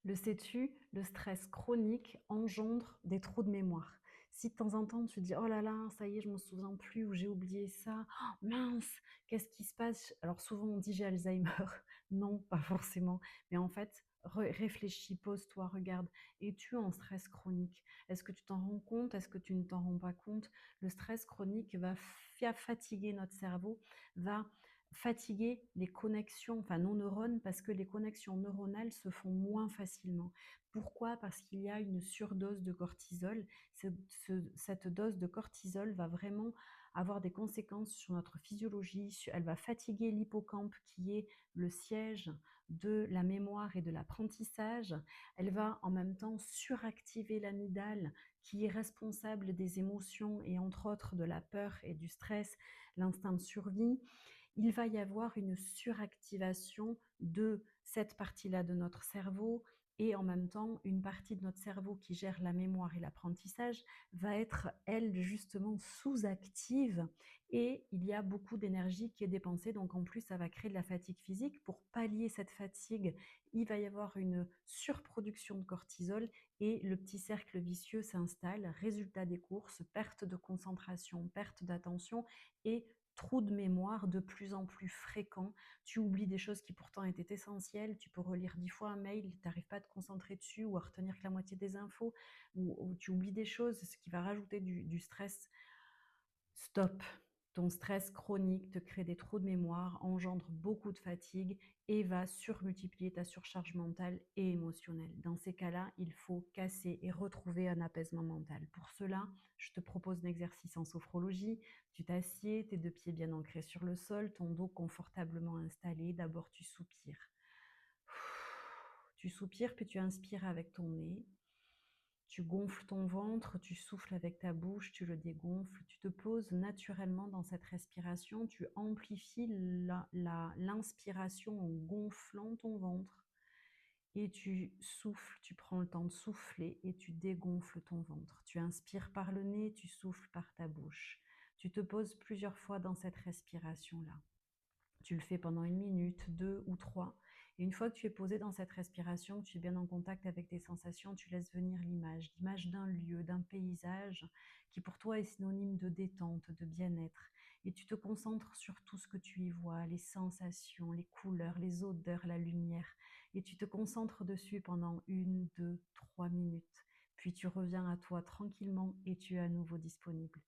Le sais-tu, le stress chronique engendre des trous de mémoire. Si de temps en temps tu dis: «Oh là là, ça y est, je me souviens plus ou j'ai oublié ça. Oh mince, qu'est-ce qui se passe?» Alors souvent on dit: «J'ai Alzheimer». Non, pas forcément, mais en fait, réfléchis, pose-toi, regarde. Es-tu en stress chronique? Est-ce que tu t'en rends compte? Est-ce que tu ne t'en rends pas compte? Le stress chronique va fatiguer notre cerveau, va fatiguer les connexions, enfin nos neurones, parce que les connexions neuronales se font moins facilement. Pourquoi? Parce qu'il y a une surdose de cortisol. Cette dose de cortisol va vraiment avoir des conséquences sur notre physiologie. Elle va fatiguer l'hippocampe qui est le siège de la mémoire et de l'apprentissage. Elle va en même temps suractiver l'amygdale qui est responsable des émotions et entre autres de la peur et du stress, l'instinct de survie. Il va y avoir une suractivation de cette partie-là de notre cerveau et en même temps, une partie de notre cerveau qui gère la mémoire et l'apprentissage va être, elle, justement sous-active et il y a beaucoup d'énergie qui est dépensée. Donc en plus, ça va créer de la fatigue physique. Pour pallier cette fatigue, il va y avoir une surproduction de cortisol et le petit cercle vicieux s'installe. Résultat des courses, perte de concentration, perte d'attention et trou de mémoire de plus en plus fréquent. Tu oublies des choses qui pourtant étaient essentielles. Tu peux relire 10 fois un mail, tu n'arrives pas à te concentrer dessus ou à retenir que la moitié des infos, ou tu oublies des choses, ce qui va rajouter du stress. Stop. Ton stress chronique te crée des trous de mémoire, engendre beaucoup de fatigue et va surmultiplier ta surcharge mentale et émotionnelle. Dans ces cas-là, il faut casser et retrouver un apaisement mental. Pour cela, je te propose un exercice en sophrologie. Tu t'assieds, tes deux pieds bien ancrés sur le sol, ton dos confortablement installé. D'abord, tu soupires. Tu soupires, puis tu inspires avec ton nez. Tu gonfles ton ventre, tu souffles avec ta bouche, tu le dégonfles, tu te poses naturellement dans cette respiration, tu amplifies l'inspiration en gonflant ton ventre et tu souffles, tu prends le temps de souffler et tu dégonfles ton ventre. Tu inspires par le nez, tu souffles par ta bouche. Tu te poses plusieurs fois dans cette respiration-là. Tu le fais pendant 1 minute, 2 ou 3. Et une fois que tu es posé dans cette respiration, que tu es bien en contact avec tes sensations, tu laisses venir l'image d'un lieu, d'un paysage qui pour toi est synonyme de détente, de bien-être. Et tu te concentres sur tout ce que tu y vois, les sensations, les couleurs, les odeurs, la lumière. Et tu te concentres dessus pendant 1, 2, 3 minutes. Puis tu reviens à toi tranquillement et tu es à nouveau disponible.